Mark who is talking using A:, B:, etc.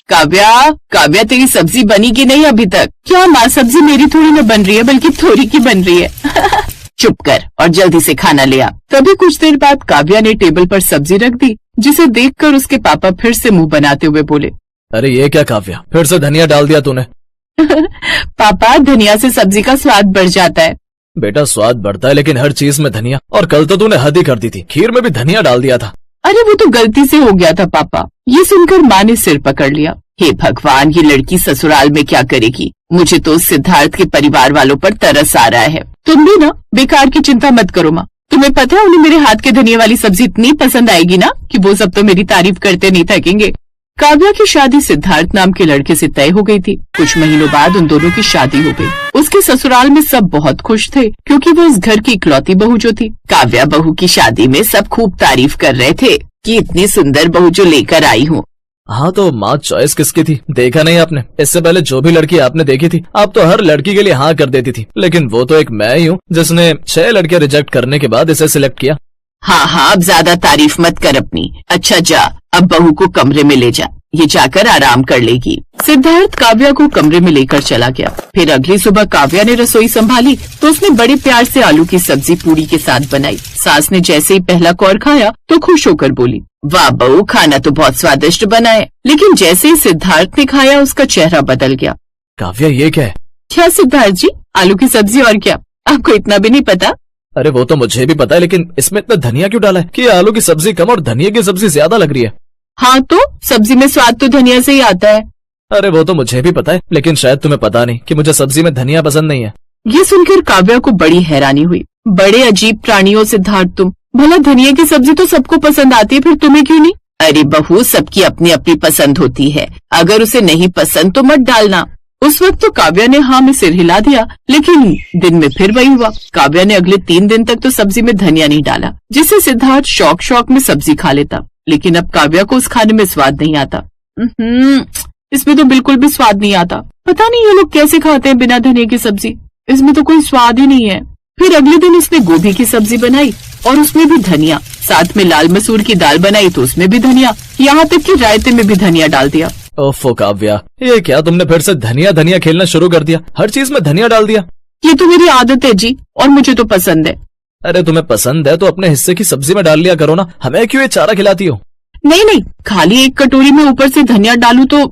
A: काव्या, काव्या तेरी सब्जी बनी कि नहीं अभी तक? क्या माँ, सब्जी मेरी थोड़ी न बन रही है बल्कि थोड़ी की बन रही है। चुप कर और जल्दी से खाना ले आ। तभी कुछ देर बाद काव्या ने टेबल पर सब्जी रख दी, जिसे देखकर उसके पापा फिर से मुंह बनाते हुए बोले,
B: अरे ये क्या काव्या, फिर से धनिया डाल दिया तूने?
A: पापा, धनिया से सब्जी का स्वाद बढ़ जाता है।
B: बेटा स्वाद बढ़ता है लेकिन हर चीज में धनिया, और कल तो तूने हद ही कर दी थी, खीर में भी धनिया डाल दिया था।
A: अरे वो तो गलती से हो गया था पापा। ये सुनकर माँ ने सिर पकड़ लिया। हे भगवान, ये लड़की ससुराल में क्या करेगी? मुझे तो सिद्धार्थ के परिवार वालों पर तरस आ रहा है। तुम भी ना बेकार की चिंता मत करो माँ। तुम्हें पता है उन्हें मेरे हाथ के धनिया वाली सब्जी इतनी पसंद आएगी ना कि वो सब तो मेरी तारीफ करते नहीं थकेंगे। काव्या की शादी सिद्धार्थ नाम के लड़के से तय हो गई थी। कुछ महीनों बाद उन दोनों की शादी हो गई। उसके ससुराल में सब बहुत खुश थे क्योंकि वो उस घर की इकलौती बहू जो थी। काव्या बहू की शादी में सब खूब तारीफ कर रहे थे कि इतनी सुंदर बहू जो लेकर आई हूँ।
B: हाँ तो माँ चॉइस किसकी थी देखा नहीं आपने? इससे पहले जो भी लड़की आपने देखी थी आप तो हर लड़की के लिए हाँ कर देती थी, लेकिन वो तो एक मैं ही हूँ जिसने 6 लड़कियां रिजेक्ट करने के बाद इसे सिलेक्ट किया।
A: हाँ, अब ज्यादा तारीफ मत कर अपनी। अच्छा जा, अब बहू को कमरे में ले जा, ये जाकर आराम कर लेगी। सिद्धार्थ काव्या को कमरे में लेकर चला गया। फिर अगली सुबह काव्या ने रसोई संभाली तो उसने बड़े प्यार से आलू की सब्जी पूरी के साथ बनाई। सास ने जैसे ही पहला कौर खाया तो खुश होकर बोली, वाह बहू, खाना तो बहुत स्वादिष्ट बना है। लेकिन जैसे ही सिद्धार्थ ने खाया उसका चेहरा बदल गया।
B: काव्या ये क्या है?
A: क्या सिद्धार्थ जी, आलू की सब्जी और क्या? आपको इतना भी नहीं पता?
B: अरे वो तो मुझे भी पता है, लेकिन इसमें इतना धनिया क्यों डाला है कि आलू की सब्जी कम और धनिया की सब्जी ज्यादा लग रही है?
A: हाँ तो सब्जी में स्वाद तो धनिया से ही आता है।
B: अरे वो तो मुझे भी पता है, लेकिन शायद तुम्हें पता नहीं कि मुझे सब्जी में धनिया पसंद नहीं है।
A: ये सुनकर काव्या को बड़ी हैरानी हुई। बड़े अजीब प्राणी हो सिद्धार्थ तुम। भला धनिया की सब्जी तो सबको पसंद आती है, फिर तुम्हें क्यों नहीं? अरे बहू, सबकी अपनी अपनी पसंद होती है, अगर उसे नहीं पसंद तो मत डालना। उस वक्त तो काव्या ने हाँ में सिर हिला दिया, लेकिन दिन में फिर वही हुआ। काव्या ने अगले 3 दिन तक तो सब्जी में धनिया नहीं डाला, जिससे सिद्धार्थ शौक में सब्जी खा लेता। लेकिन अब काव्या को उस खाने में स्वाद नहीं आता। इसमें तो बिल्कुल भी स्वाद नहीं आता। पता नहीं ये लोग कैसे खाते हैं बिना धनिया की सब्जी, इसमें तो कोई स्वाद ही नहीं है। फिर अगले दिन उसने गोभी की सब्जी बनाई और उसमें भी धनिया, साथ में लाल मसूर की दाल बनाई तो उसमें भी धनिया, यहाँ तक कि रायते में भी धनिया डाल दिया।
B: ओफो काव्या, ये क्या तुमने फिर से धनिया धनिया खेलना शुरू कर दिया? हर चीज में धनिया डाल दिया।
A: ये तो मेरी आदत है जी, और मुझे तो पसंद है।
B: अरे तुम्हें पसंद है तो अपने हिस्से की सब्जी में डाल लिया करो ना, हमें क्यों ये चारा खिलाती हो?
A: नहीं, खाली एक कटोरी में ऊपर से धनिया डालूं तो